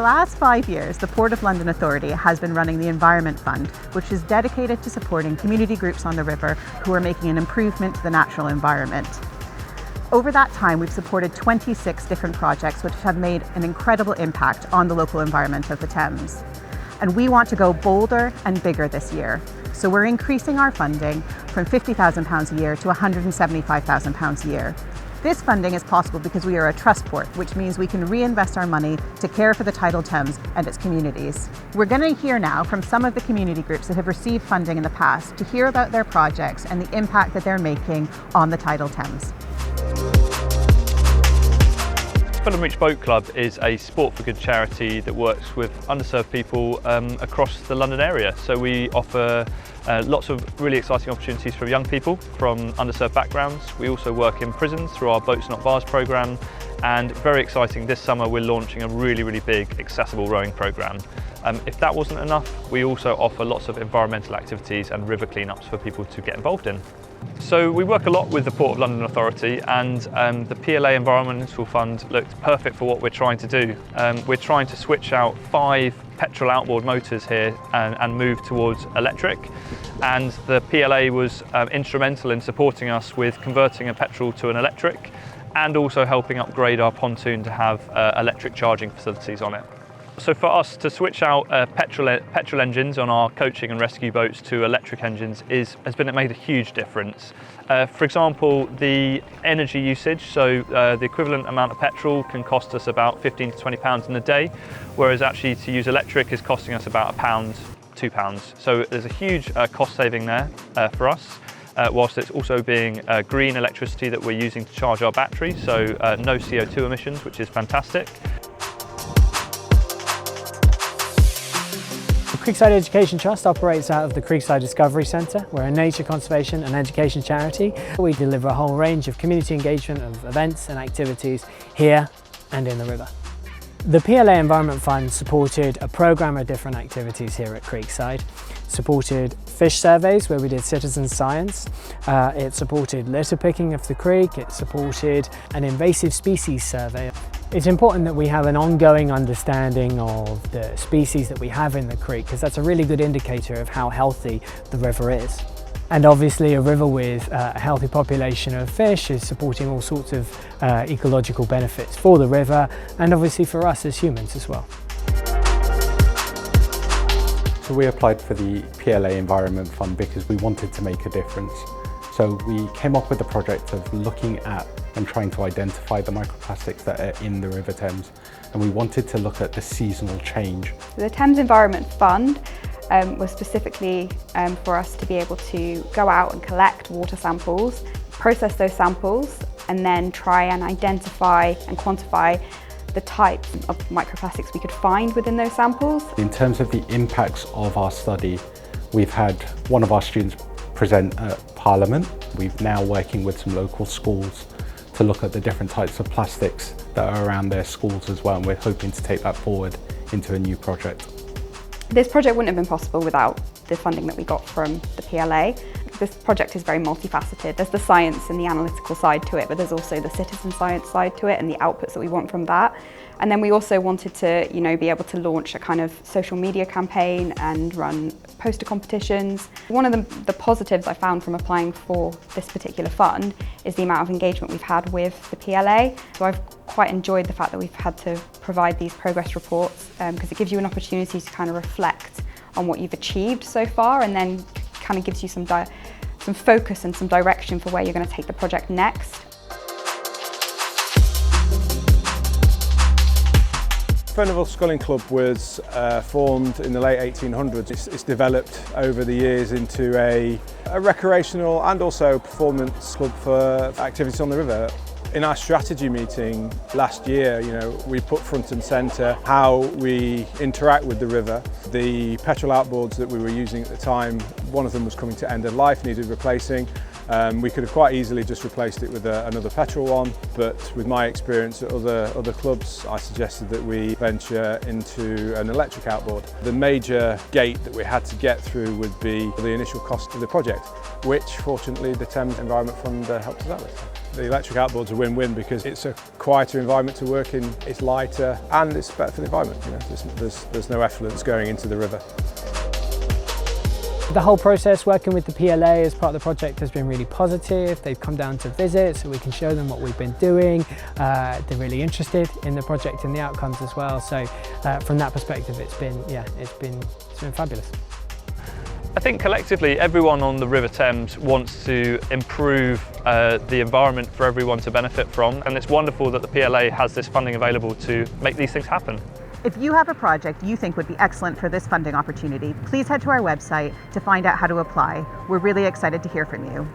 last 5 years, the Port of London Authority has been running the Environment Fund, which is dedicated to supporting community groups on the river who are making an improvement to the natural environment. Over that time, we've supported 26 different projects which have made an incredible impact on the local environment of the Thames. And we want to go bolder and bigger this year. So we're increasing our funding from £50,000 a year to £175,000 a year. This funding is possible because we are a trust port, which means we can reinvest our money to care for the tidal Thames and its communities. We're going to hear now from some of the community groups that have received funding in the past to hear about their projects and the impact that they're making on the tidal Thames. Fulham Reach Boat Club is a sport for good charity that works with underserved people across the London area. So we offer lots of really exciting opportunities for young people from underserved backgrounds. We also work in prisons through our Boats Not Bars programme, and very exciting, this summer we're launching a really big accessible rowing programme. If that wasn't enough, we also offer lots of environmental activities and river cleanups for people to get involved in. So we work a lot with the Port of London Authority, and the PLA Environment Fund looked perfect for what we're trying to do. We're trying to switch out 5 petrol outboard motors here and move towards electric, and the PLA was instrumental in supporting us with converting a petrol to an electric and also helping upgrade our pontoon to have electric charging facilities on it. So for us to switch out petrol engines on our coaching and rescue boats to electric engines has made a huge difference. For example, the energy usage, so the equivalent amount of petrol can cost us about £15 to £20 in a day, whereas actually to use electric is costing us about £1, £2. So there's a huge cost saving there for us. Whilst it's also being green electricity that we're using to charge our battery, so no CO2 emissions, which is fantastic. The Creekside Education Trust operates out of the Creekside Discovery Centre. We're a nature conservation and education charity. We deliver a whole range of community engagement of events and activities here and in the river. The PLA Environment Fund supported a programme of different activities here at Creekside. Supported fish surveys where we did citizen science. It supported litter picking of the creek. It supported an invasive species survey. It's important that we have an ongoing understanding of the species that we have in the creek, because that's a really good indicator of how healthy the river is. And obviously a river with a healthy population of fish is supporting all sorts of ecological benefits for the river and obviously for us as humans as well. So we applied for the PLA Environment Fund because we wanted to make a difference. So we came up with the project of looking at and trying to identify the microplastics that are in the River Thames, and we wanted to look at the seasonal change. The Thames Environment Fund was specifically for us to be able to go out and collect water samples, process those samples, and then try and identify and quantify the types of microplastics we could find within those samples. In terms of the impacts of our study, we've had one of our students present at Parliament. We're now working with some local schools to look at the different types of plastics that are around their schools as well, and we're hoping to take that forward into a new project. This project wouldn't have been possible without the funding that we got from the PLA. This project is very multifaceted. There's the science and the analytical side to it, but there's also the citizen science side to it and the outputs that we want from that. And then we also wanted to, be able to launch a kind of social media campaign and run poster competitions. One of the positives I found from applying for this particular fund is the amount of engagement we've had with the PLA. So I've quite enjoyed the fact that we've had to provide these progress reports because it gives you an opportunity to kind of reflect on what you've achieved so far, and then kind of gives you some focus and some direction for where you're going to take the project next. Furnival Sculling Club was formed in the late 1800s. It's developed over the years into a recreational and also performance club for activities on the river. In our strategy meeting last year, we put front and centre how we interact with the river. The petrol outboards that we were using at the time, one of them was coming to end of life, needed replacing. We could have quite easily just replaced it with another petrol one, but with my experience at other clubs, I suggested that we venture into an electric outboard. The major gate that we had to get through would be the initial cost of the project, which fortunately the Thames Environment Fund helped us out with. The electric outboard's a win-win because it's a quieter environment to work in, it's lighter and it's better for the environment. You know, there's no effluents going into the river. The whole process working with the PLA as part of the project has been really positive. They've come down to visit so we can show them what we've been doing. They're really interested in the project and the outcomes as well. So from that perspective, it's been fabulous. I think collectively everyone on the River Thames wants to improve the environment for everyone to benefit from, and it's wonderful that the PLA has this funding available to make these things happen. If you have a project you think would be excellent for this funding opportunity, please head to our website to find out how to apply. We're really excited to hear from you.